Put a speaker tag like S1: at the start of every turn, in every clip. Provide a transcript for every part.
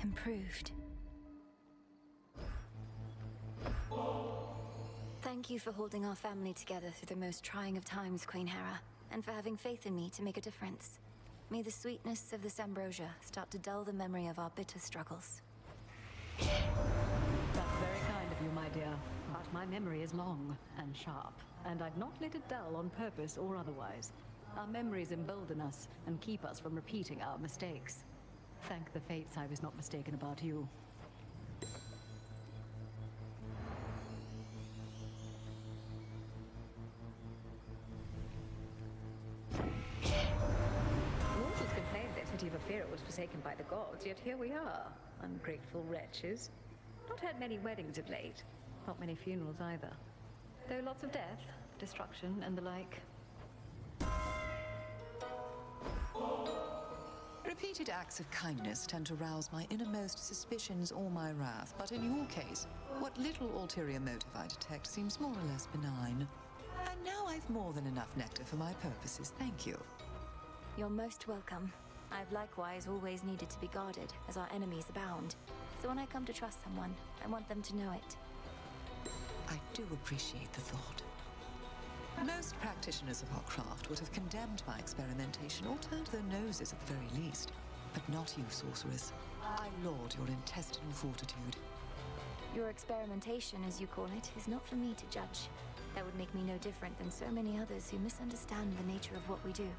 S1: improved. Thank you for holding our family together through the most trying of times, Queen Hera, and for having faith in me to make a difference. May the sweetness of this ambrosia start to dull the memory of our bitter struggles.
S2: That's very kind of you, my dear. But my memory is long and sharp, and I've not let it dull on purpose or otherwise. Our memories embolden us and keep us from repeating our mistakes. Thank the fates I was not mistaken about you. Mortals complained that City of Aphira was forsaken by the gods, yet here we are, ungrateful wretches. Not had many weddings of late, not many funerals either. Though lots of death, destruction, and the like.
S3: Repeated acts of kindness tend to rouse my innermost suspicions or my wrath, but in your case, what little ulterior motive I detect seems more or less benign. And now I've more than enough nectar for my purposes, thank you.
S1: You're most welcome. I've likewise always needed to be guarded, as our enemies abound. So when I come to trust someone, I want them to know it.
S3: I do appreciate the thought. Most practitioners of our craft would have condemned my experimentation or turned their noses at the very least. But not you, sorceress. I laud your intestinal fortitude.
S1: Your experimentation, as you call it, is not for me to judge. That would make me no different than so many others who misunderstand the nature of what we do.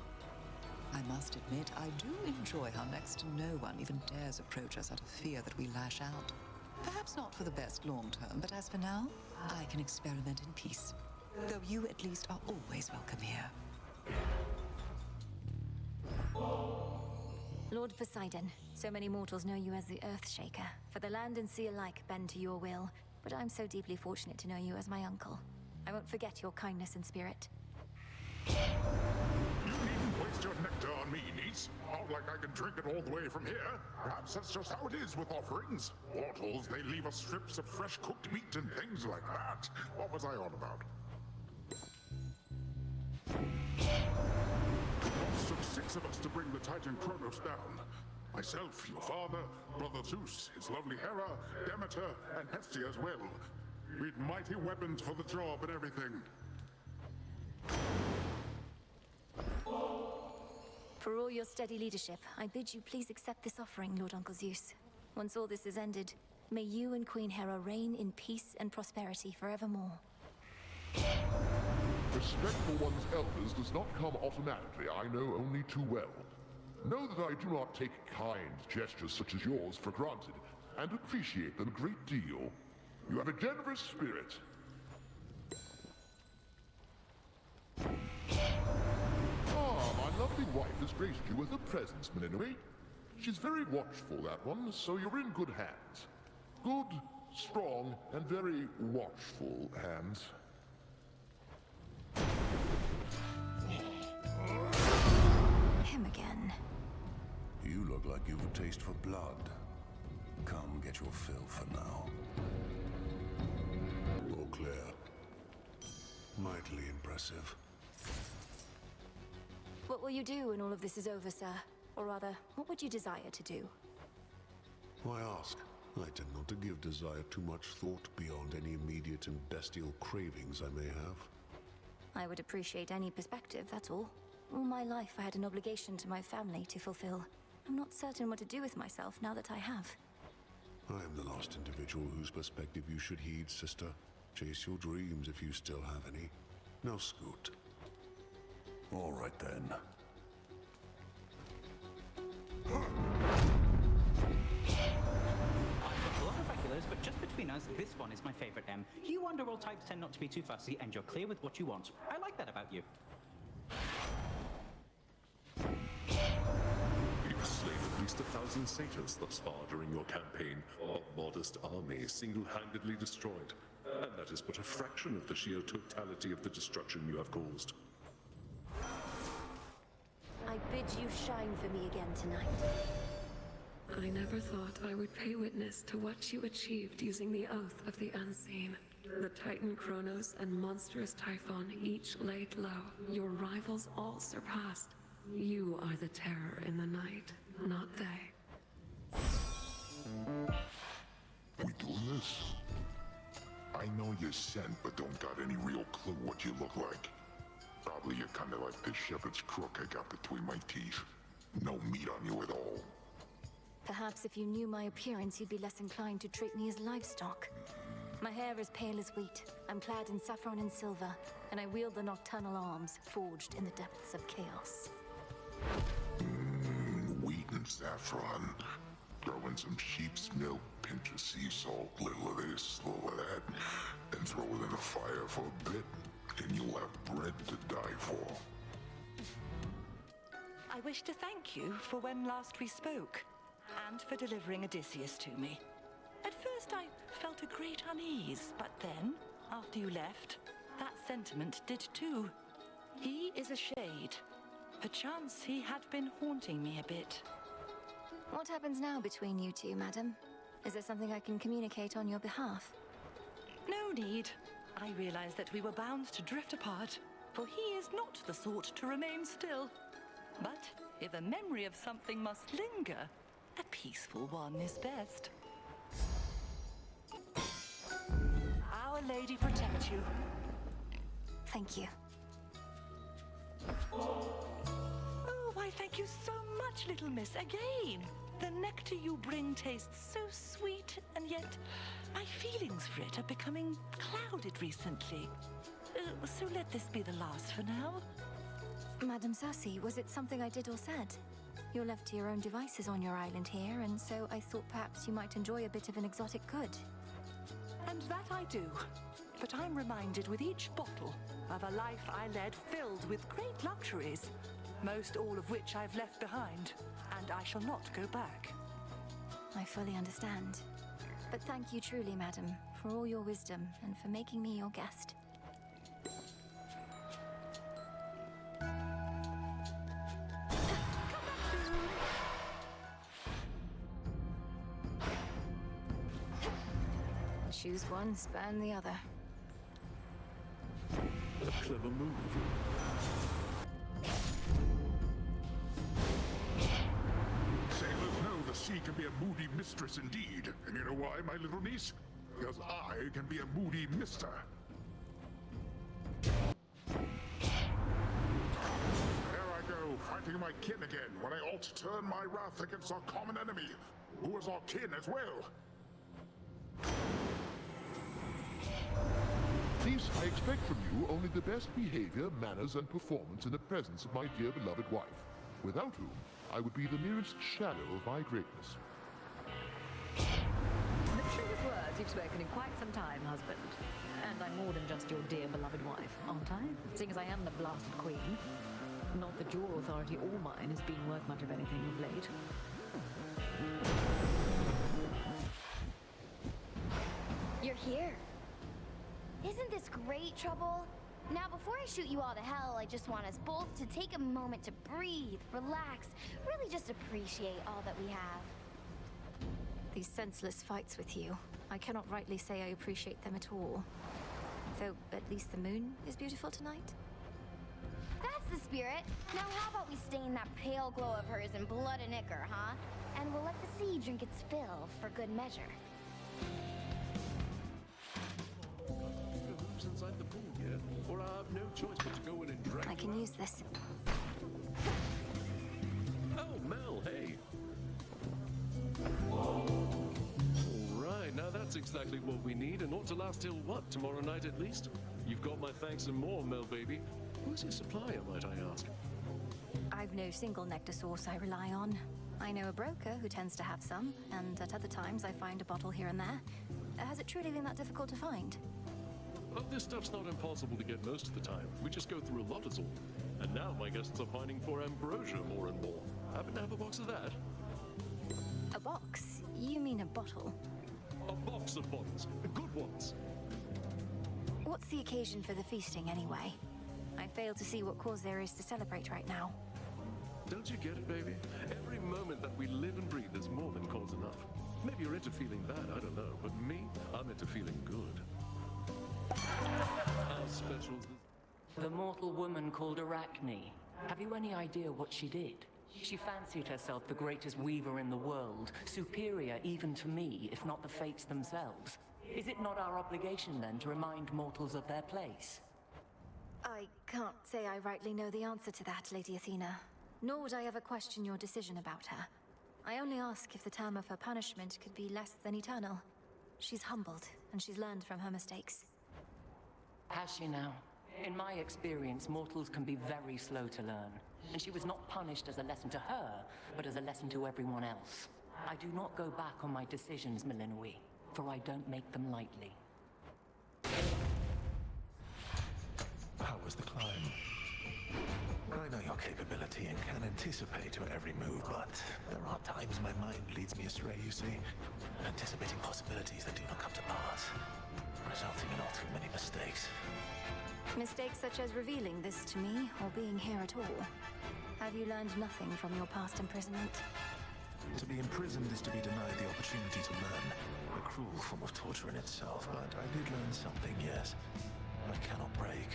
S3: I must admit, I do enjoy how next to no one even dares approach us out of fear that we lash out. Perhaps not for the best long term, but as for now, I can experiment in peace. Though you at least are always welcome here.
S1: Lord Poseidon, so many mortals know you as the Earthshaker, for the land and sea alike bend to your will, but I'm so deeply fortunate to know you as my uncle. I won't forget your kindness and spirit.
S4: You needn't waste your nectar on me, niece. Not like I can drink it all the way from here. Perhaps that's just how it is with offerings. Mortals, they leave us strips of fresh cooked meat and things like that. What was I on about? Once took 6 of us to bring the Titan Kronos down. Myself, your father, Brother Zeus, his lovely Hera, Demeter, and Hestia as well. We'd mighty weapons for the job and everything.
S1: For all your steady leadership, I bid you please accept this offering, Lord Uncle Zeus. Once all this is ended, may you and Queen Hera reign in peace and prosperity forevermore.
S4: Respect for one's elders does not come automatically, I know only too well. Know that I do not take kind gestures such as yours for granted, and appreciate them a great deal. You have a generous spirit. Ah, my lovely wife has graced you with her presence, Melinoi. She's very watchful, that one, so you're in good hands. Good, strong, and very watchful hands.
S1: Him again.
S5: You look like you've a taste for blood. Come get your fill for now. All clear. Mightily impressive.
S1: What will you do when all of this is over, sir? Or rather, what would you desire to do?
S5: Why ask? I tend not to give desire too much thought beyond any immediate and bestial cravings I may have.
S1: I would appreciate any perspective, that's all. All my life I had an obligation to my family to fulfill. I'm not certain what to do with myself now that I have.
S5: I am the last individual whose perspective you should heed, sister. Chase your dreams if you still have any. Now scoot. All right then.
S6: I've got a lot of regulars, but just between us, this one is my favorite, Em. You underworld types tend not to be too fussy, and you're clear with what you want. I like that about you.
S7: You've slain at least 1,000 satyrs thus far during your campaign, a modest army single-handedly destroyed. And that is but a fraction of the sheer totality of the destruction you have caused.
S1: I bid you shine for me again tonight.
S8: I never thought I would pay witness to what you achieved using the Oath of the Unseen. The Titan Kronos and monstrous Typhon each laid low. Your rivals all surpassed. You are the terror in the night, not they.
S4: this scent, but don't got any real clue what you look like. Probably you're kinda like this shepherd's crook I got between my teeth. No meat on you at all.
S1: Perhaps if you knew my appearance, you'd be less inclined to treat me as livestock. My hair is pale as wheat. I'm clad in saffron and silver, and I wield the nocturnal arms forged in the depths of chaos.
S4: Wheat and saffron. Throw in some sheep's milk, pinch of sea salt, little of this, little of that, and throw it in the fire for a bit, and you'll have bread to die for.
S9: I wish to thank you for when last we spoke, and for delivering Odysseus to me. At first I felt a great unease, but then, after you left, that sentiment did too. He is a shade. Perchance he had been haunting me a bit.
S1: What happens now between you two, madam? Is there something I can communicate on your behalf?
S9: No need. I realized that we were bound to drift apart, for he is not the sort to remain still. But if a memory of something must linger, a peaceful one is best. Our Lady protect you.
S1: Thank you.
S9: Oh, why thank you so much, little miss, again. The nectar you bring tastes so sweet, and yet my feelings for it are becoming clouded recently. So let this be the last for now.
S1: Madam Cersei, was it something I did or said? You're left to your own devices on your island here, and so I thought perhaps you might enjoy a bit of an exotic good.
S9: And that I do. But I'm reminded with each bottle of a life I led filled with great luxuries, most all of which I've left behind, and I shall not go back.
S1: I fully understand. But thank you truly, madam, for all your wisdom and for making me your guest. Choose one, spurn the other.
S7: A clever move.
S4: Sailors know the sea can be a moody mistress indeed. And you know why, my little niece? Because I can be a moody mister. There I go, fighting my kin again, when I ought to turn my wrath against our common enemy, who is our kin as well.
S10: Niece, I expect from you only the best behavior, manners, and performance in the presence of my dear beloved wife, without whom I would be the merest shadow of my greatness.
S2: The truest words you've spoken in quite some time, husband. And I'm more than just your dear beloved wife, aren't I? Seeing as I am the blasted queen. Not that your authority or mine has been worth much of anything of late.
S11: You're here. Isn't this great, Trouble? Now, before I shoot you all to hell, I just want us both to take a moment to breathe, relax, really just appreciate all that we have.
S1: These senseless fights with you, I cannot rightly say I appreciate them at all. Though, at least the moon is beautiful tonight.
S11: That's the spirit. Now, how about we stain that pale glow of hers in blood and ichor, huh? And we'll let the sea drink its fill for good measure.
S7: Inside the pool here, or I have no choice but to go in and drag
S1: I can use this.
S7: Oh, Mel, hey. All right, now that's exactly what we need, and ought to last till what, tomorrow night at least? You've got my thanks and more, Mel, baby. Who's your supplier, might I ask?
S1: I've no single nectar source I rely on. I know a broker who tends to have some, and at other times I find a bottle here and there. Has it truly been that difficult to find?
S7: Oh, this stuff's not impossible to get most of the time. We just go through a lot is all. And now my guests are pining for ambrosia more and more. Happen to have a box of that?
S1: A box? You mean a bottle?
S7: A box of bottles. Good ones.
S1: What's the occasion for the feasting, anyway? I fail to see what cause there is to celebrate right now.
S7: Don't you get it, baby? Every moment that we live and breathe is more than cause enough. Maybe you're into feeling bad, I don't know. But me, I'm into feeling good. How special is
S12: The mortal woman called Arachne. Have you any idea what she did? She fancied herself the greatest weaver in the world, superior even to me, if not the fates themselves. Is it not our obligation then to remind mortals of their place?
S1: I can't say I rightly know the answer to that, Lady Athena. Nor would I ever question your decision about her. I only ask if the term of her punishment could be less than eternal. She's humbled, and she's learned from her mistakes.
S12: Has she now? In my experience, mortals can be very slow to learn. And she was not punished as a lesson to her, but as a lesson to everyone else. I do not go back on my decisions, Milinoe, for I don't make them lightly.
S13: How was the climb? I know your capability and can anticipate your every move, but there are times my mind leads me astray, you see. Anticipating possibilities that do not come to pass, resulting in all too many mistakes.
S1: Mistakes such as revealing this to me, or being here at all. Have you learned nothing from your past imprisonment?
S13: To be imprisoned is to be denied the opportunity to learn. A cruel form of torture in itself, but I did learn something, yes. I cannot break.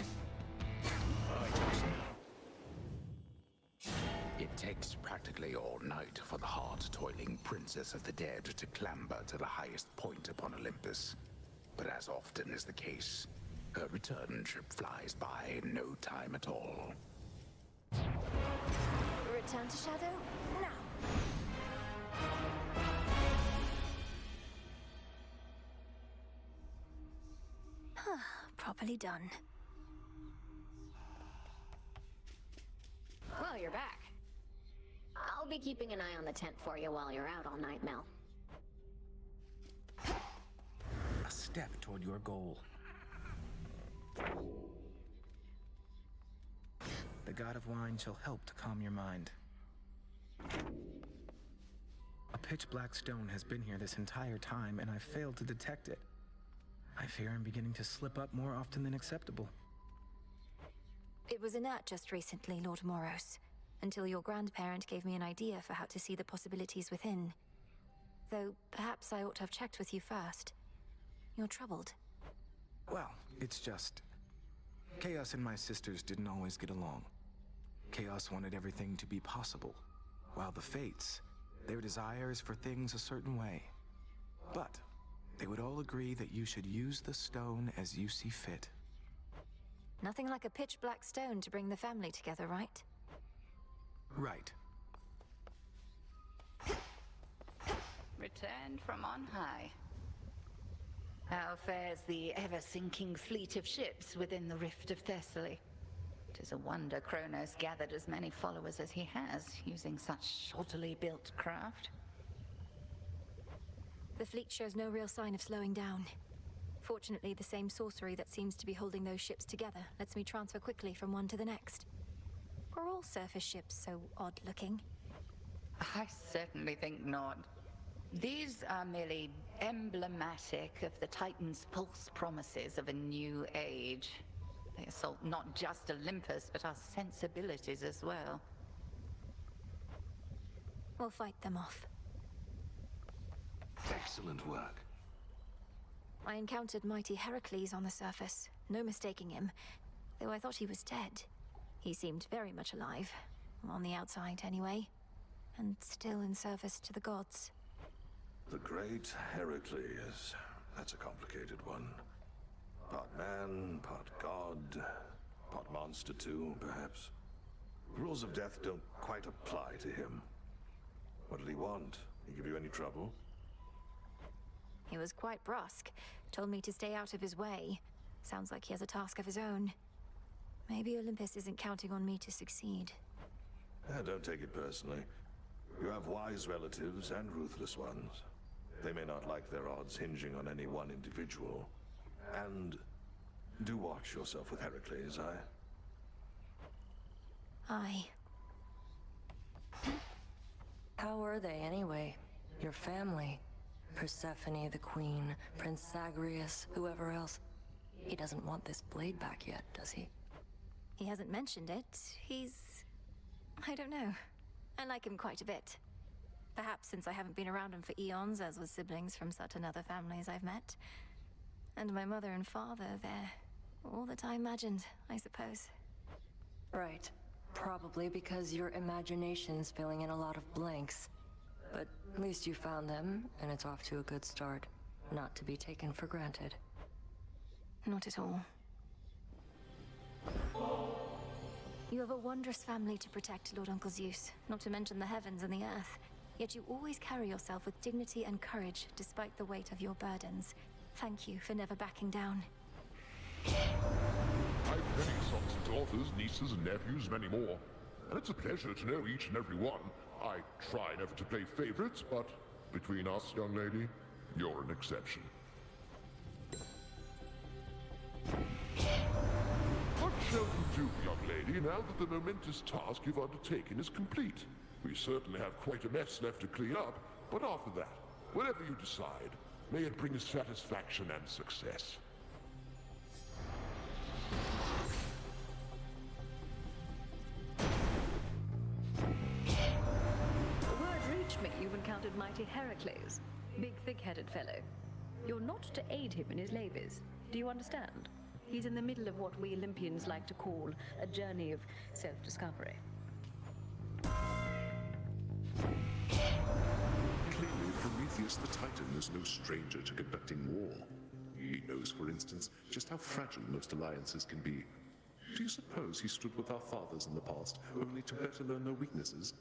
S14: It takes practically all night for the hard-toiling princess of the dead to clamber to the highest point upon Olympus. But as often is the case, her return trip flies by in no time at all.
S1: Return to Shadow? Now! Properly done.
S15: Well, you're back. I'll be keeping an eye on the tent for you while you're out all night, Mel.
S14: A step toward your goal. The god of wine shall help to calm your mind. A pitch-black stone has been here this entire time, and I failed to detect it. I fear I'm beginning to slip up more often than acceptable.
S1: It was inert just recently, Lord Moros, until your grandparent gave me an idea for how to see the possibilities within. Though, perhaps I ought to have checked with you first. You're troubled.
S14: Well, it's just... Chaos and my sisters didn't always get along. Chaos wanted everything to be possible, while the Fates, their desire is for things a certain way. But they would all agree that you should use the stone as you see fit.
S1: Nothing like a pitch-black stone to bring the family together, right?
S14: Right.
S16: Returned from on high. How fares the ever-sinking fleet of ships within the Rift of Thessaly? 'Tis a wonder Kronos gathered as many followers as he has, using such shoddily built craft.
S1: The fleet shows no real sign of slowing down. Fortunately, the same sorcery that seems to be holding those ships together lets me transfer quickly from one to the next. Are all surface ships so odd-looking?
S16: I certainly think not. These are merely emblematic of the Titan's false promises of a new age. They assault not just Olympus, but our sensibilities as well.
S1: We'll fight them off.
S13: Excellent work.
S1: I encountered mighty Heracles on the surface. No mistaking him, though I thought he was dead. He seemed very much alive, on the outside anyway, and still in service to the gods.
S10: The great Heracles. That's a complicated one. Part man, part god, part monster too, perhaps. Rules of death don't quite apply to him. What did he want? He give you any trouble?
S1: He was quite brusque. Told me to stay out of his way. Sounds like he has a task of his own. Maybe Olympus isn't counting on me to succeed.
S10: Don't take it personally. You have wise relatives and ruthless ones. They may not like their odds hinging on any one individual. And do watch yourself with Heracles,
S1: Aye.
S17: How were they, anyway? Your family? Persephone, the queen, Prince Zagreus, whoever else. He doesn't want this blade back yet, does he?
S1: He hasn't mentioned it. I don't know. I like him quite a bit. Perhaps since I haven't been around him for eons, as with siblings from certain other families I've met. And my mother and father, they're all that I imagined, I suppose.
S17: Right. Probably because your imagination's filling in a lot of blanks. But at least you found them, and it's off to a good start. not to be taken for granted.
S1: Not at all. You have a wondrous family to protect, Lord Uncle Zeus, not to mention the heavens and the earth. Yet you always carry yourself with dignity and courage, despite the weight of your burdens. Thank you for never backing down.
S4: I've many sons and daughters, nieces and nephews, many more. And it's a pleasure to know each and every one. I try never to play favorites, but between us, young lady, you're an exception. What shall you do, young lady, now that the momentous task you've undertaken is complete? We certainly have quite a mess left to clean up, but after that, whatever you decide, may it bring us satisfaction and success.
S2: Word reached me you've encountered mighty Heracles. Big, thick-headed fellow. You're not to aid him in his labors. Do you understand? He's in the middle of what we Olympians like to call a journey of self-discovery.
S7: Clearly, Prometheus the Titan is no stranger to conducting war. He knows, for instance, just how fragile most alliances can be. Do you suppose he stood with our fathers in the past, only to better learn their weaknesses?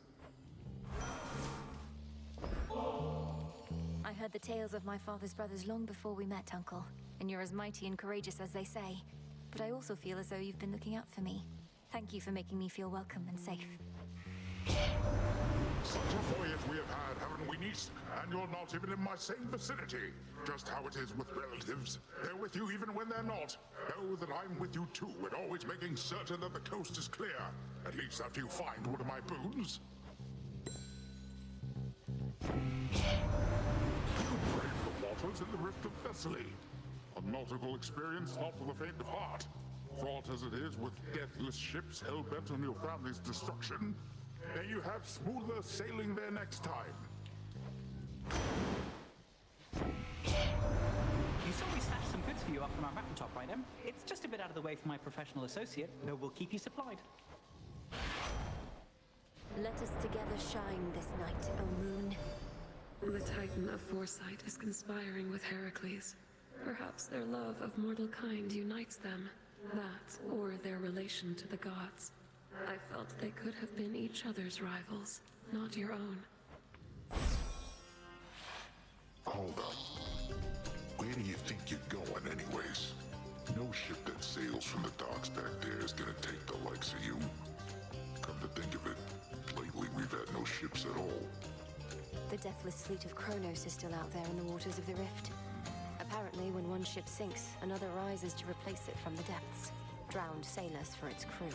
S1: I heard the tales of my father's brothers long before we met, Uncle. And you're as mighty and courageous as they say. But I also feel as though you've been looking out for me. Thank you for making me feel welcome and safe.
S4: Such a voyage we have had, haven't we, niece? And you're not even in my same vicinity. Just how it is with relatives. They're with you even when they're not. Know that I'm with you too, and always making certain that the coast is clear. At least after you find one of my boons. You brave the waters in the Rift of Thessaly. A nautical experience not for the faint of heart. Fraught as it is with deathless ships hell-bent on your family's destruction, may you have smoother sailing there next time.
S6: You saw we stashed some goods for you up on our mountaintop, right, Em? It's just a bit out of the way for my professional associate, though we'll keep you supplied.
S1: Let us together shine this night, O moon.
S8: The Titan of Foresight is conspiring with Heracles. Perhaps their love of mortal kind unites them. That, or their relation to the gods. I felt they could have been each other's rivals, not your own.
S4: Hold up. Where do you think you're going anyways? No ship that sails from the docks back there is gonna take the likes of you. Come to think of it, lately we've had no ships at all.
S1: The deathless fleet of Kronos is still out there in the waters of the Rift. Apparently, when one ship sinks, another rises to replace it from the depths. Drowned sailors for its crew.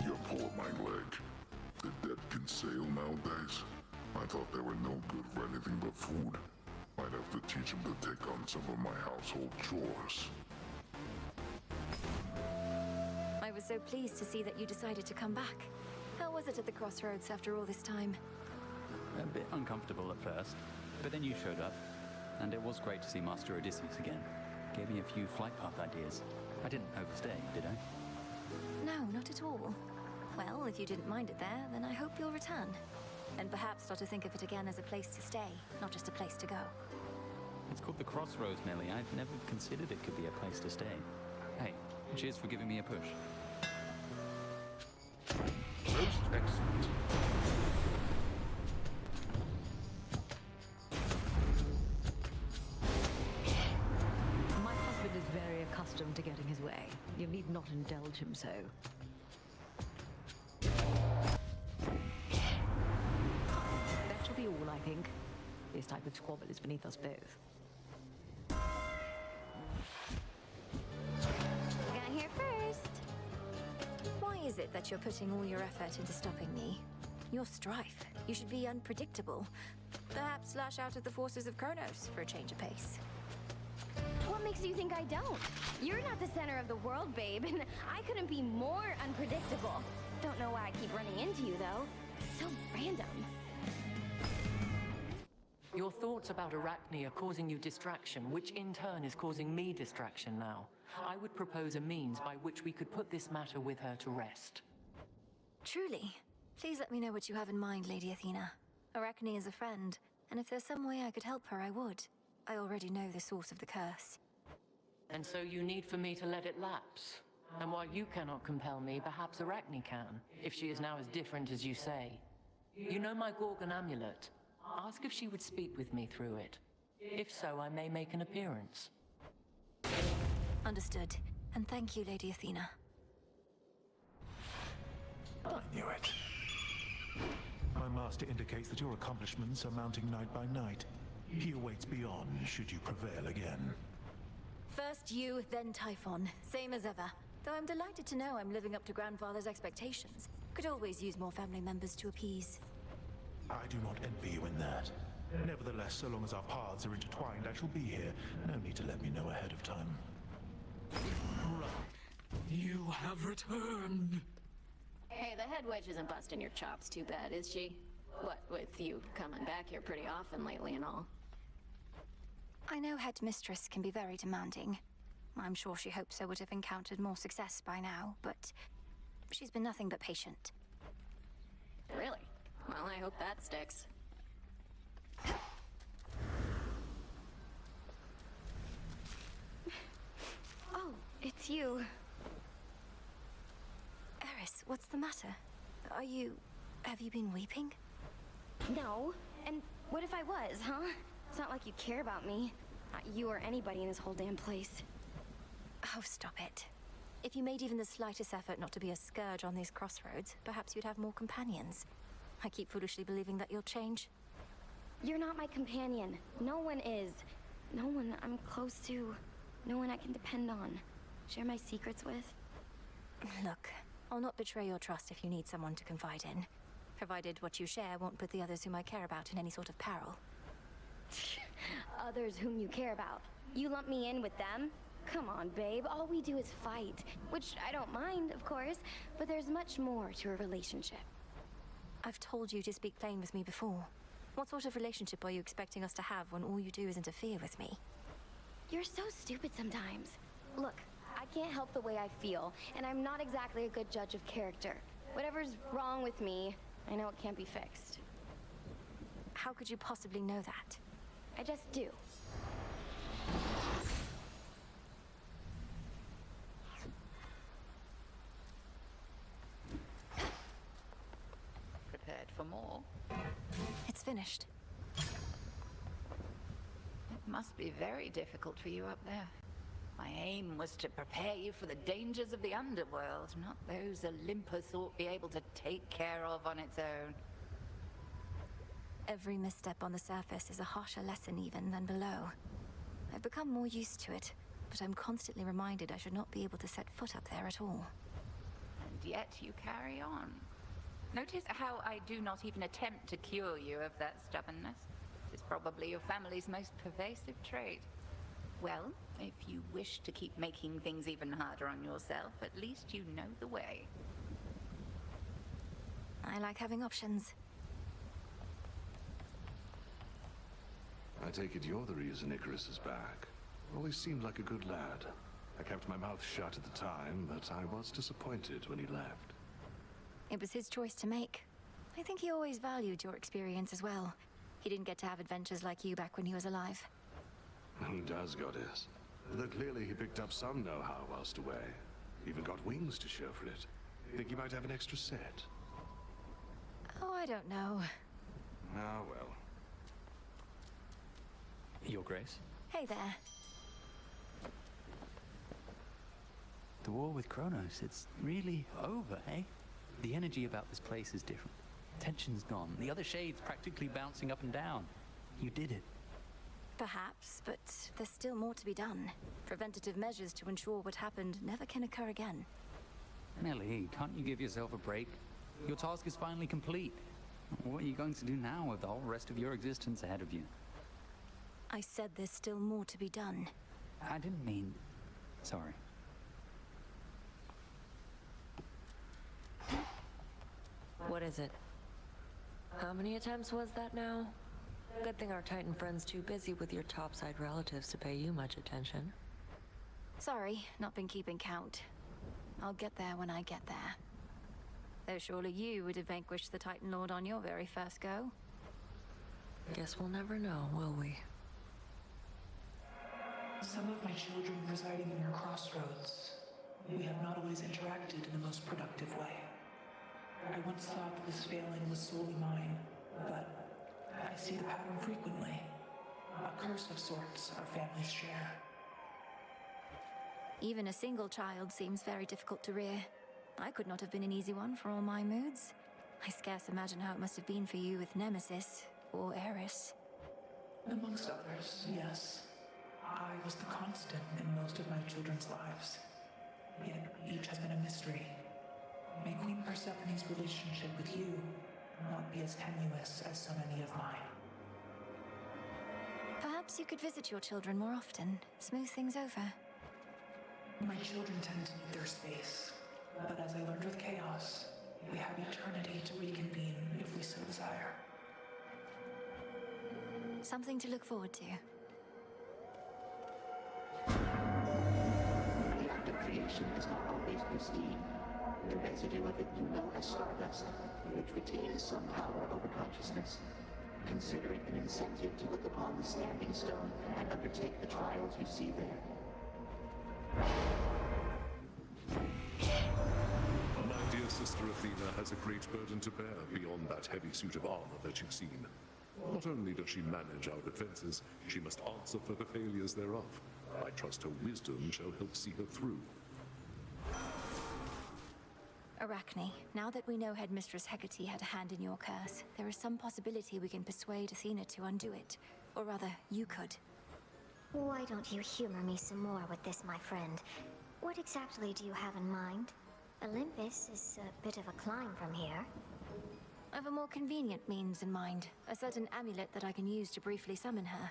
S4: Your poor hind leg. The dead can sail nowadays. I thought they were no good for anything but food. Might have to teach them to take on some of my household chores.
S1: I was so pleased to see that you decided to come back. How was it at the Crossroads after all this time?
S6: A bit uncomfortable at first, but then you showed up, and it was great to see Master Odysseus again. Gave me a few flight path ideas. I didn't overstay, did I?
S1: No, not at all. Well, if you didn't mind it there, then I hope you'll return. And perhaps start to think of it again as a place to stay, not just a place to go.
S6: It's called the Crossroads, Millie. I've never considered it could be a place to stay. Hey, cheers for giving me a push.
S4: Most excellent.
S2: My husband is very accustomed to getting his way. You need not indulge him so. That shall be all, I think. This type of squabble is beneath us both.
S11: Got here first.
S1: Why is it that you're putting all your effort into stopping me? You're Strife. You should be unpredictable. Perhaps lash out at the forces of Kronos for a change of pace.
S11: What makes you think I don't? You're not the center of the world, babe, and I couldn't be more unpredictable. Don't know why I keep running into you, though. It's so random.
S12: Your thoughts about Arachne are causing you distraction, which in turn is causing me distraction now. I would propose a means by which we could put this matter with her to rest.
S1: Truly. Please let me know what you have in mind, Lady Athena. Arachne is a friend, and if there's some way I could help her, I would. I already know the source of the curse.
S12: And so you need for me to let it lapse. And while you cannot compel me, perhaps Arachne can, if she is now as different as you say. You know my Gorgon amulet. Ask if she would speak with me through it. If so, I may make an appearance.
S1: Understood. And thank you, Lady Athena.
S13: I knew it. My master indicates that your accomplishments are mounting night by night. He awaits beyond, should you prevail again.
S1: First you, then Typhon. Same as ever. Though I'm delighted to know I'm living up to Grandfather's expectations. Could always use more family members to appease.
S13: I do not envy you in that. Nevertheless, so long as our paths are intertwined, I shall be here. No need to let me know ahead of time.
S8: You have returned.
S15: Hey, the head wedge isn't busting your chops too bad, is she? What with you coming back here pretty often lately and all?
S1: I know Headmistress can be very demanding. I'm sure she hopes I would have encountered more success by now, but she's been nothing but patient.
S15: Really? Well, I hope that sticks.
S11: Oh, it's you.
S1: Eris, what's the matter? Have you been weeping?
S11: No. And what if I was, huh? It's not like you care about me. Not you or anybody in this whole damn place.
S1: Oh, stop it. If you made even the slightest effort not to be a scourge on these crossroads, perhaps you'd have more companions. I keep foolishly believing that you'll change.
S11: You're not my companion. No one is. No one I'm close to. No one I can depend on. Share my secrets with.
S1: Look, I'll not betray your trust if you need someone to confide in. Provided what you share won't put the others whom I care about in any sort of peril.
S11: Others whom you care about. You lump me in with them? Come on, babe. All we do is fight. Which I don't mind, of course, but there's much more to a relationship.
S1: I've told you to speak plain with me before. What sort of relationship are you expecting us to have when all you do is interfere with me?
S11: You're so stupid sometimes. Look, I can't help the way I feel, and I'm not exactly a good judge of character. Whatever's wrong with me, I know it can't be fixed.
S1: How could you possibly know that?
S11: I just do.
S16: Prepared for more?
S1: It's finished.
S16: It must be very difficult for you up there. My aim was to prepare you for the dangers of the underworld, not those Olympus ought be able to take care of on its own.
S1: Every misstep on the surface is a harsher lesson even than below. I've become more used to it, but I'm constantly reminded I should not be able to set foot up there at all.
S16: And yet you carry on. Notice how I do not even attempt to cure you of that stubbornness. It's probably your family's most pervasive trait. Well, if you wish to keep making things even harder on yourself, at least you know the way.
S1: I like having options.
S10: I take it you're the reason Icarus is back. Always seemed like a good lad. I kept my mouth shut at the time, but I was disappointed when he left.
S1: It was his choice to make. I think he always valued your experience as well. He didn't get to have adventures like you back when he was alive.
S10: Who does, goddess? Though clearly he picked up some know-how whilst away. Even got wings to show for it. Think he might have an extra set?
S1: Oh, I don't know.
S10: Ah, well.
S6: Your Grace?
S1: Hey there.
S6: The war with Kronos, it's really over, eh? The energy about this place is different. Tension's gone. The other shades practically bouncing up and down. You did it.
S1: Perhaps, but there's still more to be done. Preventative measures to ensure what happened never can occur again.
S6: Nelly, can't you give yourself a break? Your task is finally complete. What are you going to do now with the whole rest of your existence ahead of you?
S1: I said there's still more to be done.
S6: I didn't mean... Sorry.
S17: What is it? How many attempts was that now? Good thing our Titan friend's too busy with your topside relatives to pay you much attention.
S1: Sorry, not been keeping count. I'll get there when I get there. Though surely you would have vanquished the Titan Lord on your very first go.
S17: Guess we'll never know, will we?
S18: Some of my children residing in your Crossroads. We have not always interacted in the most productive way. I once thought this failing was solely mine, but I see the pattern frequently. A curse of sorts our families share.
S1: Even a single child seems very difficult to rear. I could not have been an easy one for all my moods. I scarce imagine how it must have been for you with Nemesis or Eris.
S18: Amongst others, yes. I was the constant in most of my children's lives. Yet each has been a mystery. May Queen Persephone's relationship with you not be as tenuous as so many of mine.
S1: Perhaps you could visit your children more often, smooth things over.
S18: My children tend to need their space, but as I learned with Chaos, we have eternity to reconvene if we so desire.
S1: Something to look forward to.
S19: The act of creation is not always pristine. The residue of it you know as stardust, which retains some power over consciousness. Consider it an incentive to look upon the standing stone and undertake the trials you see there.
S7: My dear sister Athena has a great burden to bear beyond that heavy suit of armor that you've seen. Not only does she manage our defenses, she must answer for the failures thereof. I trust her wisdom shall help see her through.
S1: Arachne, now that we know Headmistress Hecate had a hand in your curse, there is some possibility we can persuade Athena to undo it. Or rather, you could.
S11: Why don't you humor me some more with this, my friend? What exactly do you have in mind? Olympus is a bit of a climb from here.
S1: I've a more convenient means in mind. A certain amulet that I can use to briefly summon her.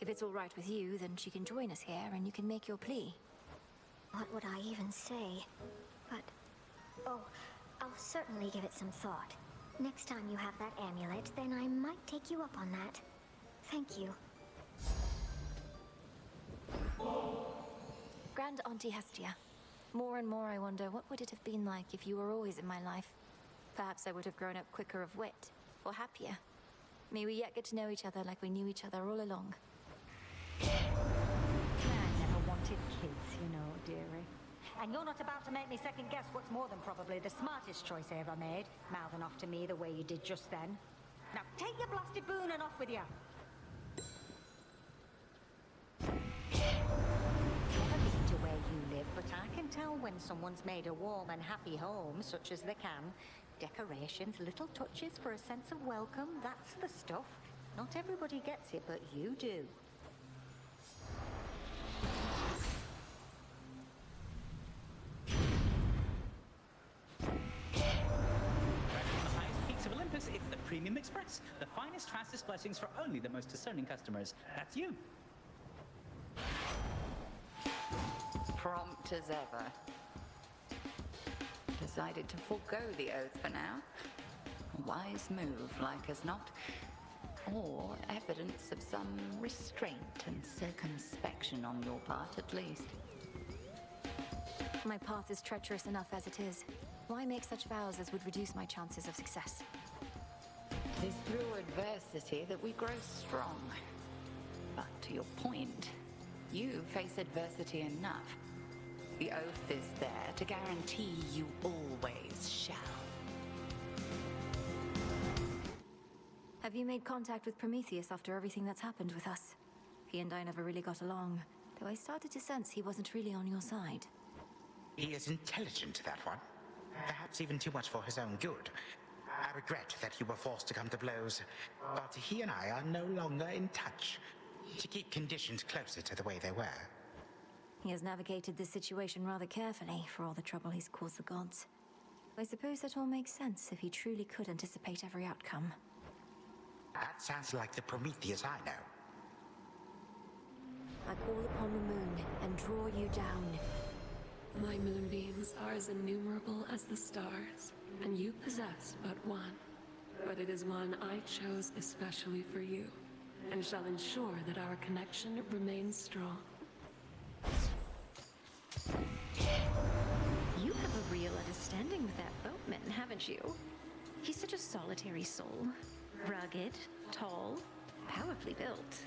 S1: If it's all right with you, then she can join us here and you can make your plea.
S11: What would I even say? But... oh, I'll certainly give it some thought. Next time you have that amulet, then I might take you up on that. Thank you.
S1: Grand Auntie Hestia. More and more I wonder, what would it have been like if you were always in my life? Perhaps I would have grown up quicker of wit, or happier. May we yet get to know each other like we knew each other all along.
S20: I never wanted kids, you know, dearie. And you're not about to make me second guess what's more than probably the smartest choice I ever made, mouthing off to me the way you did just then. Now take your blasted boon and off with you. Never been to where you live, but I can tell when someone's made a warm and happy home, such as they can. Decorations, little touches for a sense of welcome, that's the stuff. Not everybody gets it, but you do.
S6: Peaks of Olympus, it's the Premium Express. The finest, fastest blessings for only the most discerning customers. That's you.
S16: Prompt as ever. Decided to forego the oath for now. A wise move, like as not. Or evidence of some restraint and circumspection on your part, at least.
S1: My path is treacherous enough as it is. Why make such vows as would reduce my chances of success?
S16: It is through adversity that we grow strong. But to your point, you face adversity enough. The oath is there to guarantee you always shall.
S1: Have you made contact with Prometheus after everything that's happened with us? He and I never really got along, though I started to sense he wasn't really on your side.
S21: He is intelligent, that one. Perhaps even too much for his own good. I regret that you were forced to come to blows, but he and I are no longer in touch. To keep conditions closer to the way they were.
S1: He has navigated this situation rather carefully for all the trouble he's caused the gods. I suppose that all makes sense if he truly could anticipate every outcome.
S21: That sounds like the Prometheus I know.
S1: I call upon the moon and draw you down.
S8: My moonbeams are as innumerable as the stars, and you possess but one. But it is one I chose especially for you, and shall ensure that our connection remains strong.
S22: You have a real understanding with that boatman, haven't you? He's such a solitary soul. Rugged, tall, powerfully built.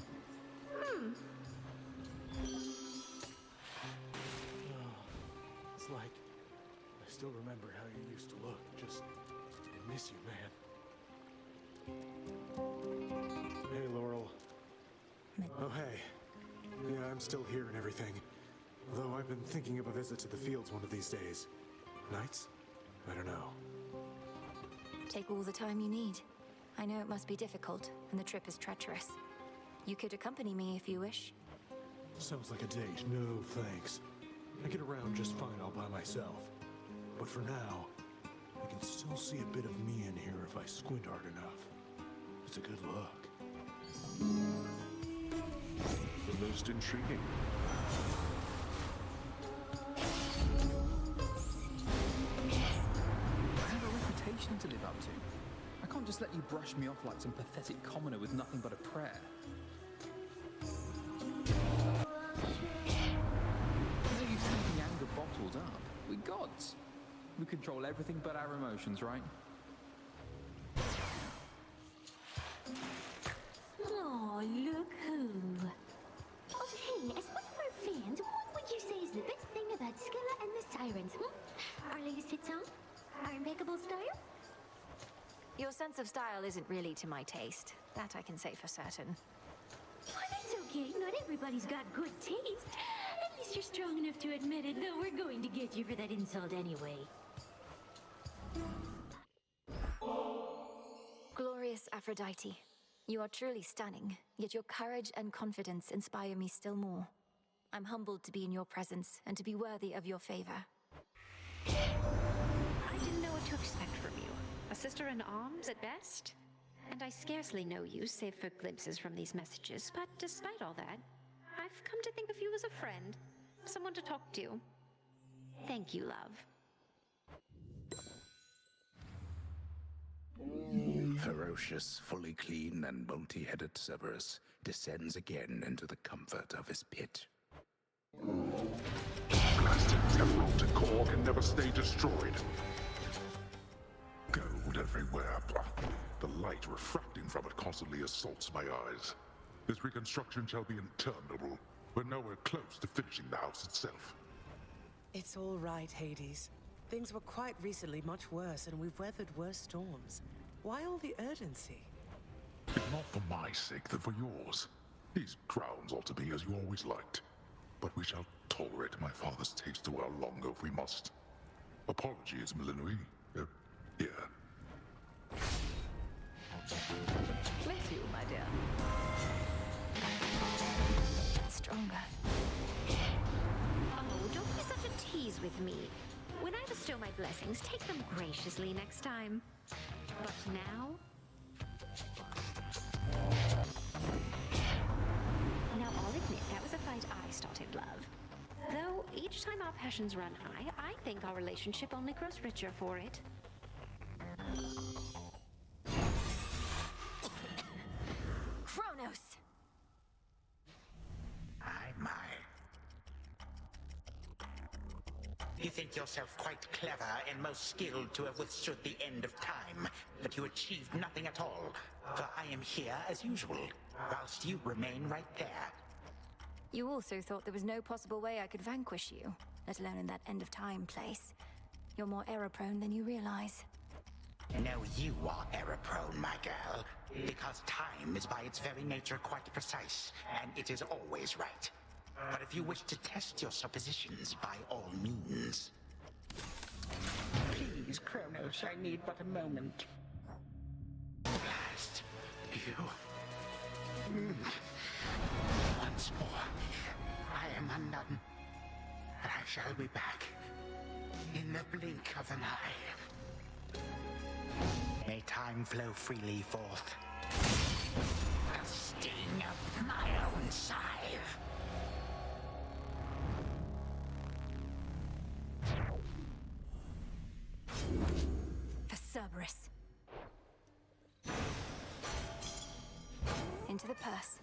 S3: It's like I still remember how you used to look. Just, I miss you, man. Hey, Laurel. Oh, hey. Yeah, I'm still here and everything. Though I've been thinking of a visit to the fields one of these days. Nights? I don't know.
S1: Take all the time you need. I know it must be difficult, and the trip is treacherous. You could accompany me if you wish.
S3: Sounds like a date. No, thanks. I get around just fine all by myself. But for now, I can still see a bit of me in here if I squint hard enough. It's a good look.
S7: The most intriguing.
S6: I have a reputation to live up to. I can't just let you brush me off like some pathetic commoner with nothing but a prayer. No use keeping anger bottled up. We're gods. We control everything but our emotions, right?
S5: Oh, look who. Oh, hey, as one of our fans, what would you say is the best thing about Skilla and the Sirens, Our latest hit song? Our impeccable style?
S1: Your sense of style isn't really to my taste. That I can say for certain.
S5: Well, that's okay. Not everybody's got good taste. At least you're strong enough to admit it, though we're going to get you for that insult anyway.
S1: Glorious Aphrodite. You are truly stunning, yet your courage and confidence inspire me still more. I'm humbled to be in your presence and to be worthy of your favor.
S22: I didn't know what to expect from you. A sister in arms at best? And I scarcely know you, save for glimpses from these messages, but despite all that, I've come to think of you as a friend. Someone to talk to. Thank you, love.
S23: Ferocious, fully clean, and multi-headed Cerberus descends again into the comfort of his pit.
S4: Blasted Teflon core can never stay destroyed. Gold everywhere. The light refracting from it constantly assaults my eyes. This reconstruction shall be interminable. We're nowhere close to finishing the house itself.
S24: It's all right, Hades. Things were quite recently much worse, and we've weathered worse storms. Why all the urgency?
S4: If not for my sake, then for yours. These grounds ought to be as you always liked. But we shall tolerate my father's taste a while longer if we must. Apologies, Millenoi. Here.
S2: Bless you, my dear.
S1: Stronger.
S22: Oh, don't be such a tease with me. When I bestow my blessings, take them graciously next time. But now... Now, I'll admit that was a fight I started, love. Though, each time our passions run high, I think our relationship only grows richer for it.
S1: Kronos!
S21: My. You think yourself quite clever and most skilled to have withstood the end of time, but you achieved nothing at all, for I am here as usual, whilst you remain right there.
S1: You also thought there was no possible way I could vanquish you, let alone in that end-of-time place. You're more error-prone than you realize.
S21: No, you are error-prone, my girl, because time is by its very nature quite precise, and it is always right. But if you wish to test your suppositions, by all means. Please, Kronos, I need but a moment. Last, you... Once more, I am undone. And I shall be back in the blink of an eye. May time flow freely forth. The sting of my own scythe.
S1: For Cerberus. Into the purse.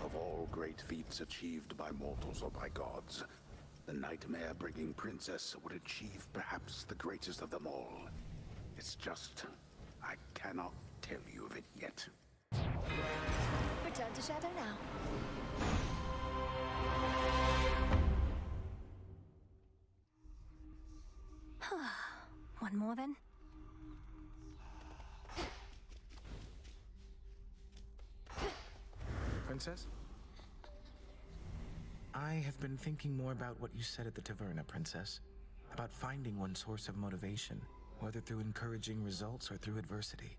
S23: Of all great feats achieved by mortals or by gods, the nightmare-bringing princess would achieve perhaps the greatest of them all. It's just, I cannot tell you of it yet.
S1: Return to Shadow now. One more then?
S9: Princess? I have been thinking more about what you said at the taverna, Princess. About finding one source of motivation, whether through encouraging results or through adversity.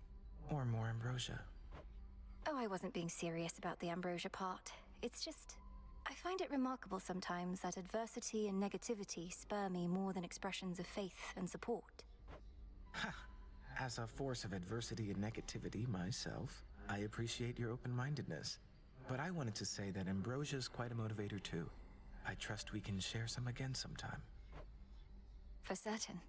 S9: Or more ambrosia.
S1: Oh, I wasn't being serious about the ambrosia part. It's just, I find it remarkable sometimes that adversity and negativity spur me more than expressions of faith and support.
S9: Ha! As a force of adversity and negativity myself, I appreciate your open-mindedness. But I wanted to say that ambrosia's quite a motivator too. I trust we can share some again sometime.
S1: For certain.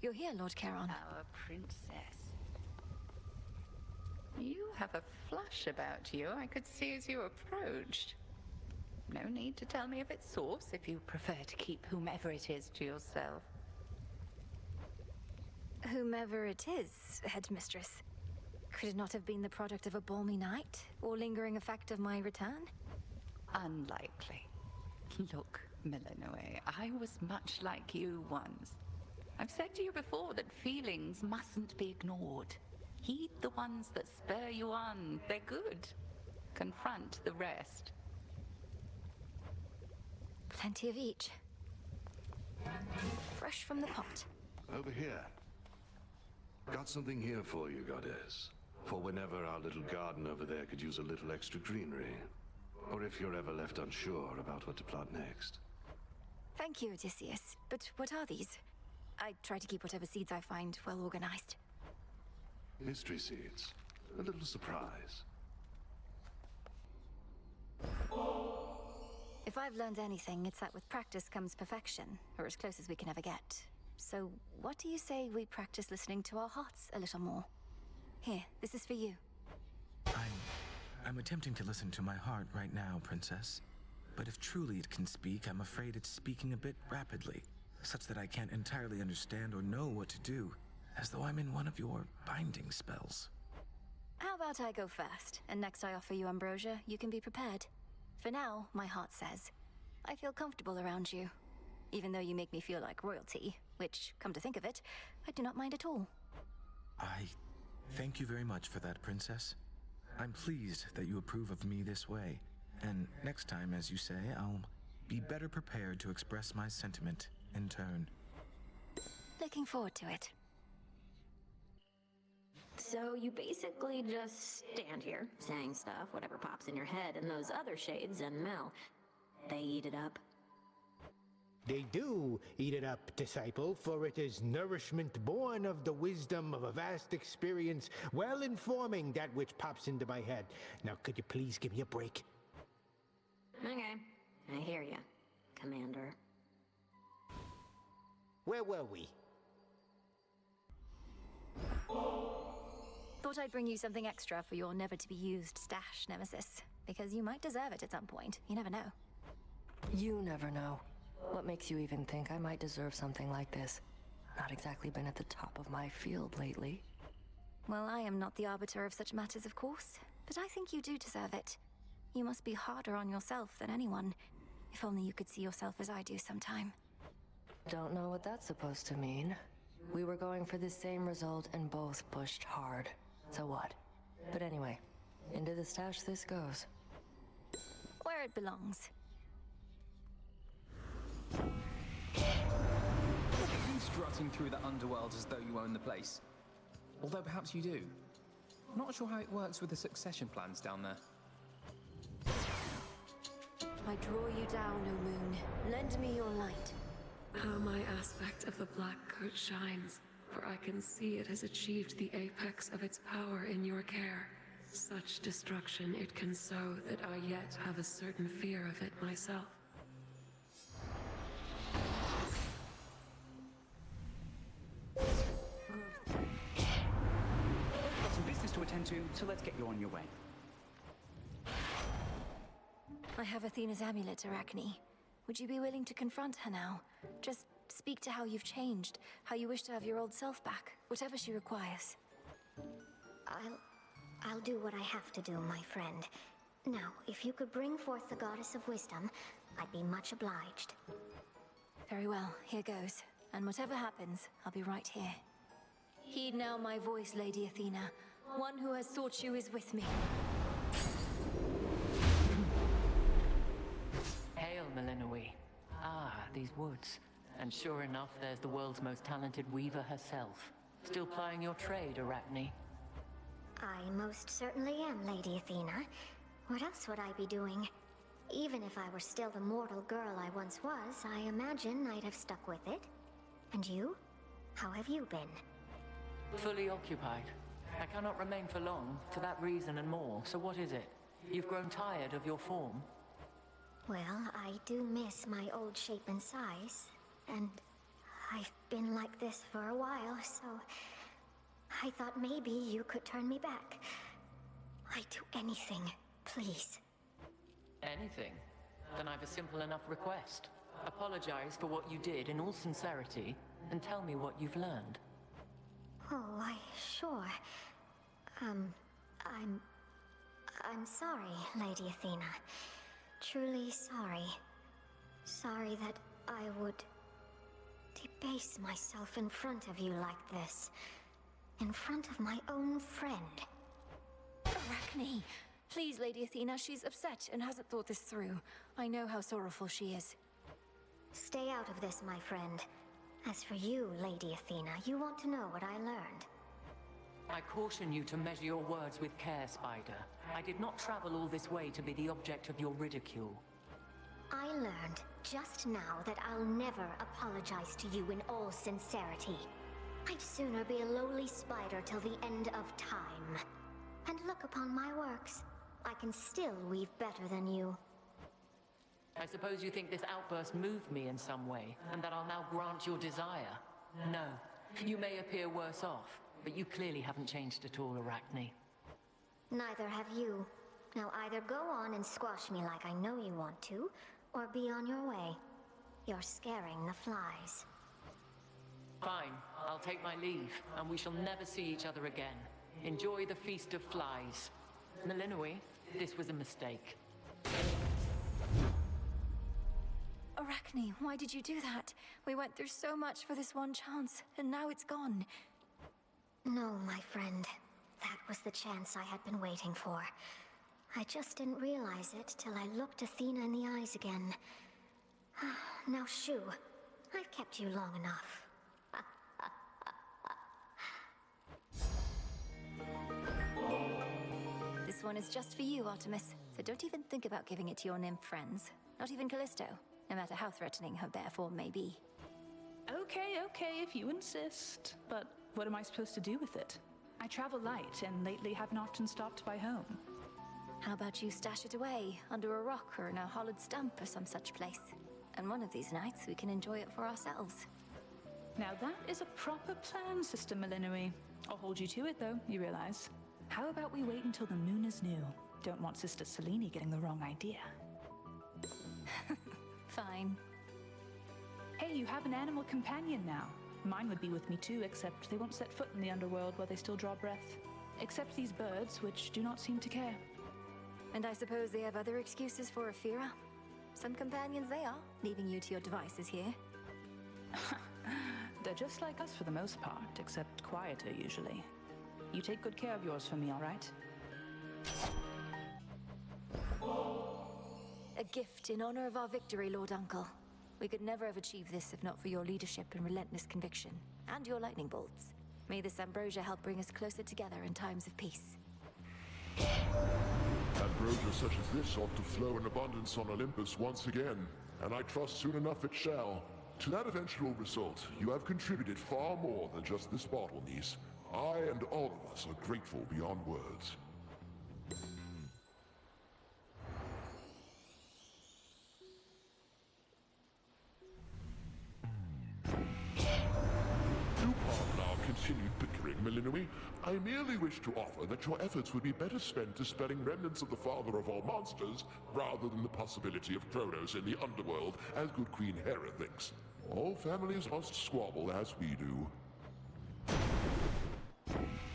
S1: You're here, Lord Charon.
S16: Our princess. You have a flush about you I could see as you approached. No need to tell me of its source if you prefer to keep whomever it is to yourself.
S1: Whomever it is, headmistress. Could it not have been the product of a balmy night, or lingering effect of my return?
S16: Unlikely. Look, Milanoe, I was much like you once. I've said to you before that feelings mustn't be ignored. Heed the ones that spur you on. They're good. Confront the rest.
S1: Plenty of each. Fresh from the pot.
S10: Over here. Got something here for you, goddess. For whenever our little garden over there could use a little extra greenery. Or if you're ever left unsure about what to plant next.
S1: Thank you, Odysseus. But what are these? I try to keep whatever seeds I find well organized.
S10: Mystery seeds. A little surprise.
S1: If I've learned anything, it's that with practice comes perfection, or as close as we can ever get. So, what do you say we practice listening to our hearts a little more? Here, this is for you.
S9: I'm attempting to listen to my heart right now, Princess. But if truly it can speak, I'm afraid it's speaking a bit rapidly, such that I can't entirely understand or know what to do, as though I'm in one of your binding spells.
S1: How about I go first, and next I offer you ambrosia, you can be prepared. For now, my heart says, I feel comfortable around you. Even though you make me feel like royalty, which, come to think of it, I do not mind at all.
S9: I thank you very much for that, Princess. I'm pleased that you approve of me this way, and next time, as you say, I'll be better prepared to express my sentiment in turn.
S1: Looking forward to it.
S15: So you basically just stand here, saying stuff, whatever pops in your head, and those other shades and Mel, they eat it up.
S12: They do eat it up, disciple, for it is nourishment born of the wisdom of a vast experience, well informing that which pops into my head. Now, could you please give me a break?
S15: Okay, I hear you, Commander.
S12: Where were we?
S1: Thought I'd bring you something extra for your never-to-be-used stash, Nemesis. Because you might deserve it at some point. You never know.
S17: You never know. What makes you even think I might deserve something like this? Not exactly been at the top of my field lately.
S1: Well, I am not the arbiter of such matters, of course. But I think you do deserve it. You must be harder on yourself than anyone. If only you could see yourself as I do sometime.
S17: Don't know what that's supposed to mean. We were going for the same result and both pushed hard. So what? But anyway, into the stash this goes.
S1: Where it belongs.
S13: You strutting through the underworld as though you own the place. Although perhaps you do. Not sure how it works with the succession plans down there.
S1: I draw you down, O moon. Lend me your light.
S8: How my aspect of the black coat shines, for I can see it has achieved the apex of its power in your care. Such destruction it can sow that I yet have a certain fear of it myself.
S6: Got some business to attend to, so let's get you on your way.
S1: I have Athena's amulet, Arachne. Would you be willing to confront her now? Just speak to how you've changed, how you wish to have your old self back, whatever she requires.
S5: I'll do what I have to do, my friend. Now, if you could bring forth the goddess of wisdom, I'd be much obliged.
S1: Very well, here goes. And whatever happens, I'll be right here. Heed now my voice, Lady Athena. One who has sought you is with me.
S6: Hail, Melinoi. Ah, these woods. And sure enough, there's the world's most talented weaver herself. Still plying your trade, Arachne?
S5: I most certainly am, Lady Athena. What else would I be doing? Even if I were still the mortal girl I once was, I imagine I'd have stuck with it. And you? How have you been?
S6: Fully occupied. I cannot remain for long, for that reason and more. So what is it? You've grown tired of your form?
S5: Well, I do miss my old shape and size. And I've been like this for a while, so I thought maybe you could turn me back. I'd do anything, please.
S6: Anything? Then I've a simple enough request. Apologize for what you did in all sincerity, and tell me what you've learned.
S5: Oh, sure. I'm sorry, Lady Athena. Truly sorry. Sorry that I would debase myself in front of you like this. In front of my own friend.
S1: Arachne! Please, Lady Athena, she's upset and hasn't thought this through. I know how sorrowful she is.
S5: Stay out of this, my friend. As for you, Lady Athena, you want to know what I learned.
S6: I caution you to measure your words with care, Spider. I did not travel all this way to be the object of your ridicule.
S5: I learned just now that I'll never apologize to you in all sincerity. I'd sooner be a lowly spider till the end of time. And look upon my works. I can still weave better than you.
S6: I suppose you think this outburst moved me in some way, and that I'll now grant your desire. No. You may appear worse off, but you clearly haven't changed at all, Arachne.
S5: Neither have you. Now either go on and squash me like I know you want to, or be on your way. You're scaring the flies.
S6: Fine. I'll take my leave, and we shall never see each other again. Enjoy the Feast of Flies. Melinoi, this was a mistake.
S1: Arachne, why did you do that? We went through so much for this one chance, and now it's gone.
S5: No, my friend. That was the chance I had been waiting for. I just didn't realize it till I looked Athena in the eyes again. Now shoo. I've kept you long enough.
S1: This one is just for you, Artemis. So don't even think about giving it to your nymph friends. Not even Callisto, no matter how threatening her bare form may be.
S11: Okay, if you insist. But what am I supposed to do with it? I travel light, and lately have not often stopped by home.
S1: How about you stash it away, under a rock or in a hollowed stump or some such place? And one of these nights we can enjoy it for ourselves.
S11: Now that is a proper plan, Sister Melinoi. I'll hold you to it, though, you realize. How about we wait until the moon is new? Don't want Sister Selene getting the wrong idea.
S1: Fine.
S11: Hey, you have an animal companion now. Mine would be with me too, except they won't set foot in the underworld while they still draw breath. Except these birds, which do not seem to care.
S1: And I suppose they have other excuses for Ephira? Some companions they are, leaving you to your devices here.
S11: They're just like us for the most part, except quieter usually. You take good care of yours for me, all right?
S1: A gift in honor of our victory, Lord Uncle. We could never have achieved this if not for your leadership and relentless conviction, and your lightning bolts. May this ambrosia help bring us closer together in times of peace.
S4: Ambrosia such as this ought to flow in abundance on Olympus once again, and I trust soon enough it shall. To that eventual result, you have contributed far more than just this bottle, niece. I and all of us are grateful beyond words. Do pardon our continued bickering, Melinoi. I merely wish to offer that your efforts would be better spent dispelling remnants of the father of all monsters, rather than the possibility of Kronos in the underworld, as good Queen Hera thinks. All families must squabble as we do.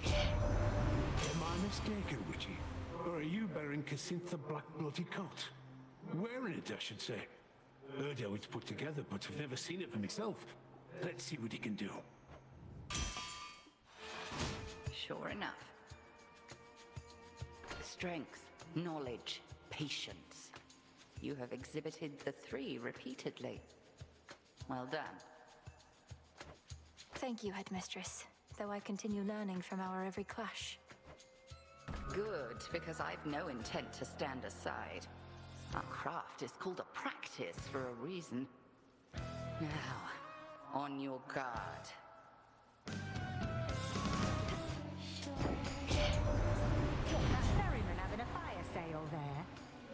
S14: Am I mistaken, Witchy? Or are you bearing Casintha Black Bloody Coat? Wearing it, I should say. Heard how it's put together, but I've never seen it for myself. Let's see what he can do.
S16: Sure enough. Strength, knowledge, patience. You have exhibited the three repeatedly. Well done.
S1: Thank you, Headmistress, though I continue learning from our every clash.
S16: Good, because I've no intent to stand aside. Our craft is called a practice for a reason. Now, on your guard.
S18: That ferryman having a fire sale there.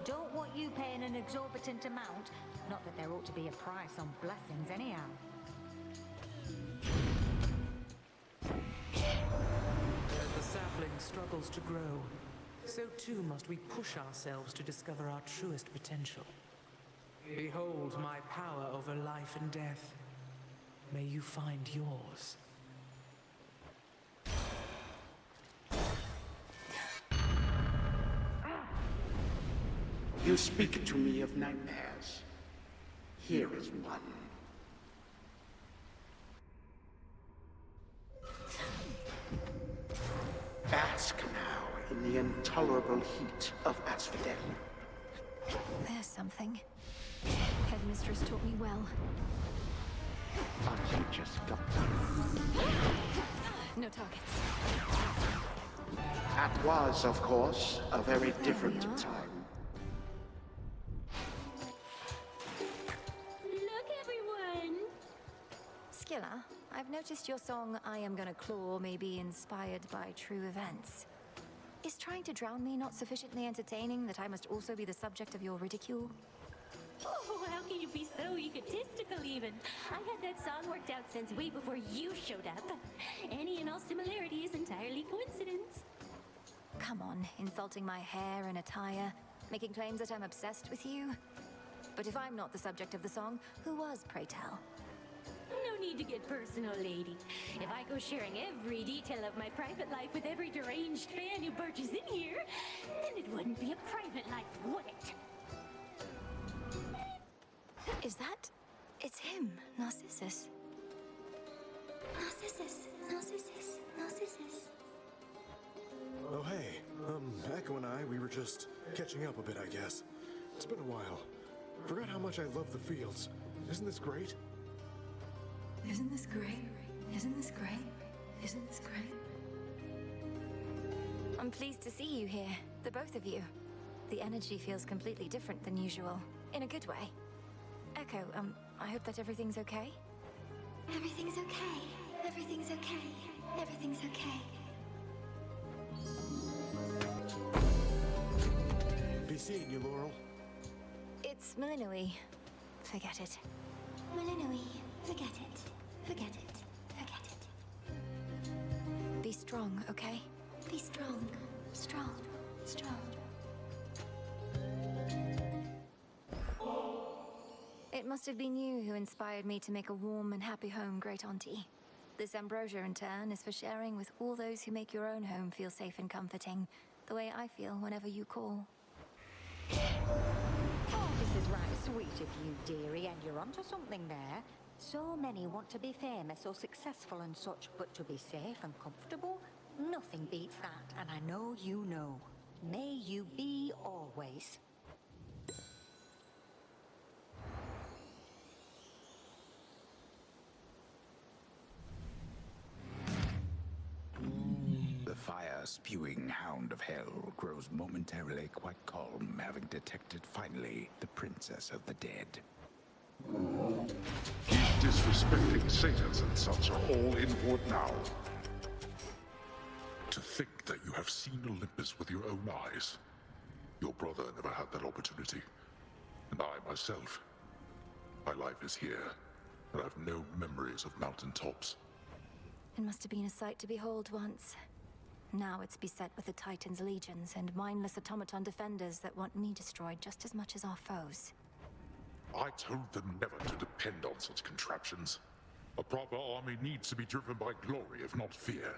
S18: Don't want you paying an exorbitant amount. Not that there ought to be a price on blessings anyhow.
S24: As the sapling struggles to grow, so too must we push ourselves to discover our truest potential. Behold my power over life and death. May you find yours.
S23: You speak to me of nightmares. Here is one. Bask now in the intolerable heat of Asphodel.
S1: There's something. Headmistress taught me well.
S23: But you just got
S1: No targets.
S23: That was, of course, a very different time.
S5: Look, everyone!
S1: Skilla, I've noticed your song, I Am Gonna Claw, may be inspired by true events. Is trying to drown me not sufficiently entertaining that I must also be the subject of your ridicule?
S5: Oh, how can you be so egotistical, even? I had that song worked out since way before you showed up. Any and all similarity is entirely coincidence.
S1: Come on, insulting my hair and attire, making claims that I'm obsessed with you. But if I'm not the subject of the song, who was, pray tell?
S5: No need to get personal, lady. If I go sharing every detail of my private life with every deranged fan who barges in here, then it wouldn't be a private life, would it?
S1: Is that... It's him, Narcissus.
S5: Narcissus, Narcissus, Narcissus.
S3: Oh, hey. Echo and I, we were just catching up a bit, I guess. It's been a while. Forgot how much I love the fields. Isn't this great?
S1: Isn't this great? Isn't this great? Isn't this great? I'm pleased to see you here, the both of you. The energy feels completely different than usual, in a good way. Echo, I hope that everything's okay?
S5: Everything's okay. Everything's okay. Everything's okay.
S3: Be seeing you, Laurel.
S1: It's Malinui. Forget it.
S5: Malinui, forget it. Forget it. Forget it.
S1: Be strong, okay?
S5: Be strong. Strong. Strong.
S1: It must have been you who inspired me to make a warm and happy home, Great Auntie. This ambrosia, in turn, is for sharing with all those who make your own home feel safe and comforting, the way I feel whenever you call.
S18: Oh, this is right sweet of you, dearie, and you're onto something there. So many want to be famous or successful and such, but to be safe and comfortable, nothing beats that, and I know you know. May you be always.
S23: The fire-spewing hound of hell grows momentarily quite calm, having detected finally the princess of the dead.
S4: These disrespecting satyrs and such are all in for it now. To think that you have seen Olympus with your own eyes. Your brother never had that opportunity. And I myself. My life is here, and I've no memories of mountaintops.
S1: It must have been a sight to behold once. Now it's beset with the Titan's legions and mindless automaton defenders that want me destroyed just as much as our foes.
S4: I told them never to depend on such contraptions. A proper army needs to be driven by glory, if not fear.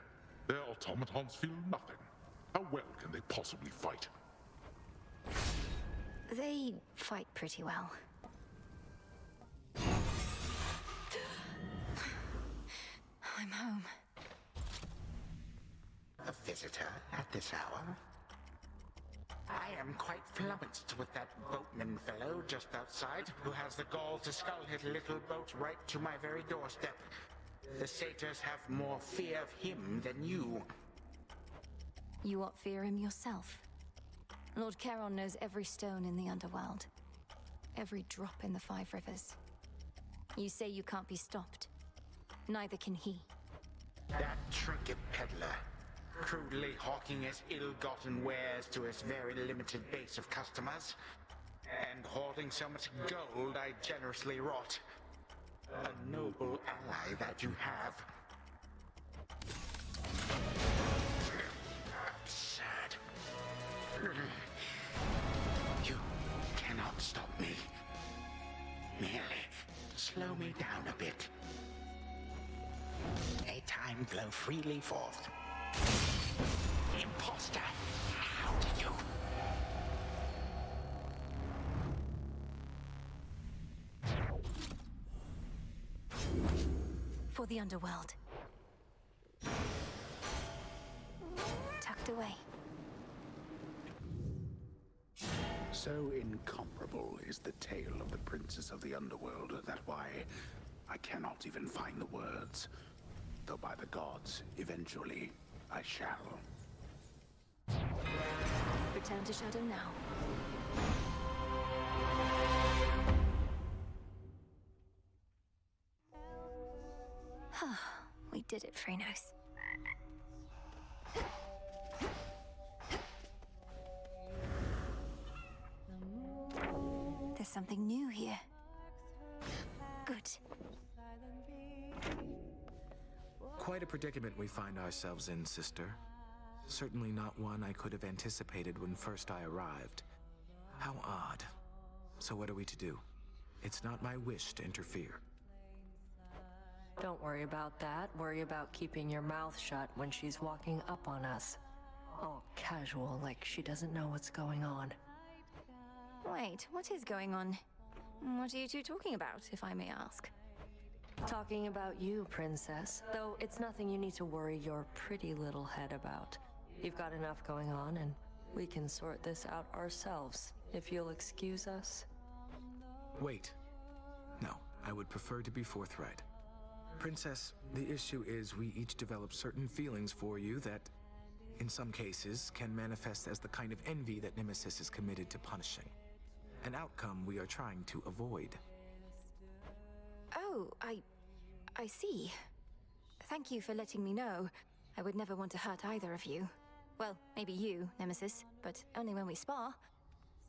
S4: Their automatons feel nothing. How well can they possibly fight?
S1: They fight pretty well. I'm home.
S21: A visitor at this hour? I am quite flummoxed with that boatman fellow just outside, who has the gall to scull his little boat right to my very doorstep. The satyrs have more fear of him than you.
S1: You ought fear him yourself. Lord Charon knows every stone in the underworld. Every drop in the Five Rivers. You say you can't be stopped. Neither can he.
S21: That trinket peddler, crudely hawking his ill-gotten wares to his very limited base of customers, and hoarding so much gold I generously wrought. A noble ally that you have. Absurd. You cannot stop me. Merely slow me down a bit. May time flow freely forth. Imposter! How did you?
S1: For the underworld. Tucked away.
S23: So incomparable is the tale of the princess of the underworld that why I cannot even find the words. Though by the gods, eventually, I shall.
S1: Return to Shadow now. We did it, Phrenos. There's something new here. Good.
S9: Quite a predicament we find ourselves in, sister. Certainly not one I could have anticipated when first I arrived. How odd. So what are we to do? It's not my wish to interfere.
S17: Don't worry about that. Worry about keeping your mouth shut when she's walking up on us. All casual, like she doesn't know what's going on.
S1: Wait, what is going on? What are you two talking about, if I may ask?
S17: Talking about you, Princess. Though it's nothing you need to worry your pretty little head about. You've got enough going on, and we can sort this out ourselves, if you'll excuse us.
S9: Wait. No, I would prefer to be forthright. Princess, the issue is we each develop certain feelings for you that, in some cases, can manifest as the kind of envy that Nemesis is committed to punishing. An outcome we are trying to avoid.
S1: Oh, I see. Thank you for letting me know. I would never want to hurt either of you. Well, maybe you, Nemesis, but only when we spar.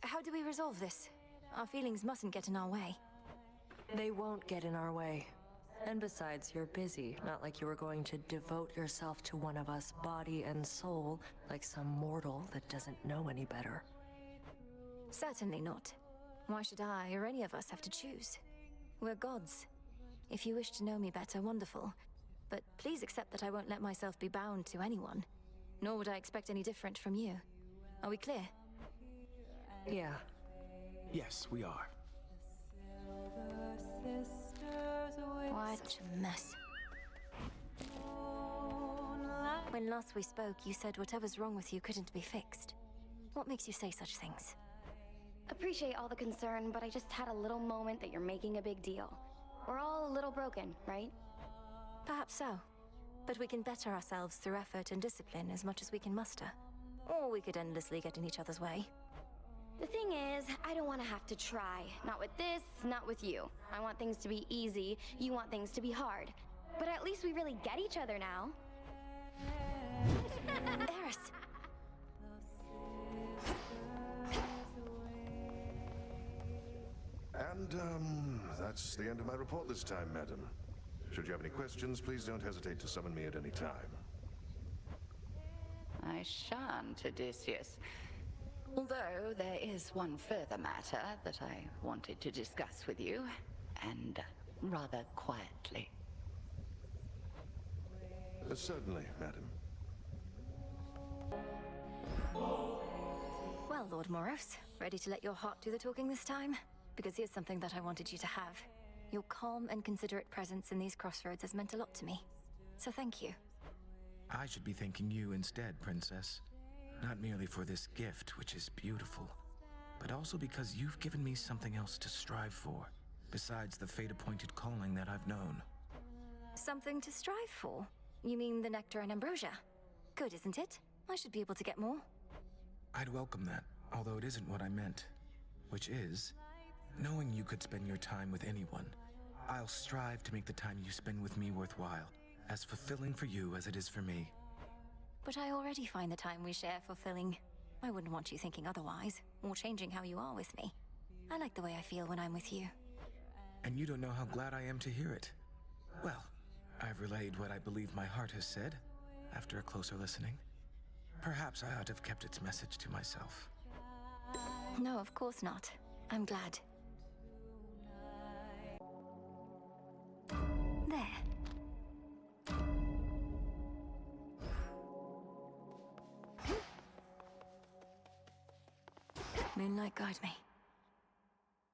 S1: How do we resolve this? Our feelings mustn't get in our way.
S17: They won't get in our way. And besides, you're busy. Not like you were going to devote yourself to one of us, body and soul, like some mortal that doesn't know any better.
S1: Certainly not. Why should I or any of us have to choose? We're gods. If you wish to know me better, wonderful. But please accept that I won't let myself be bound to anyone. Nor would I expect any different from you. Are we clear?
S17: Yeah.
S9: Yes, we are.
S1: What a mess. When last we spoke, you said whatever's wrong with you couldn't be fixed. What makes you say such things?
S2: Appreciate all the concern, but I just had a little moment that you're making a big deal. We're all a little broken, right?
S1: Perhaps so. But we can better ourselves through effort and discipline as much as we can muster. Or we could endlessly get in each other's way.
S2: The thing is, I don't want to have to try. Not with this, not with you. I want things to be easy, you want things to be hard. But at least we really get each other now.
S1: Eris!
S10: And, that's the end of my report this time, madam. Should you have any questions, please don't hesitate to summon me at any time.
S16: I shan't, Odysseus. Although there is one further matter that I wanted to discuss with you, and rather quietly.
S10: Certainly, madam.
S1: Well, Lord Moros, ready to let your heart do the talking this time? Because here's something that I wanted you to have. Your calm and considerate presence in these crossroads has meant a lot to me. so thank you.
S9: I should be thanking you instead, Princess. Not merely for this gift, which is beautiful, but also because you've given me something else to strive for, besides the fate-appointed calling that I've known.
S1: Something to strive for? You mean the nectar and ambrosia? Good, isn't it? I should be able to get more.
S9: I'd welcome that, although it isn't what I meant. Which is, knowing you could spend your time with anyone, I'll strive to make the time you spend with me worthwhile, as fulfilling for you as it is for me.
S1: But I already find the time we share fulfilling. I wouldn't want you thinking otherwise, or changing how you are with me. I like the way I feel when I'm with you.
S9: And you don't know how glad I am to hear it. Well, I've relayed what I believe my heart has said, after a closer listening. Perhaps I ought to have kept its message to myself.
S1: No, of course not. I'm glad. There. Moonlight, guide me.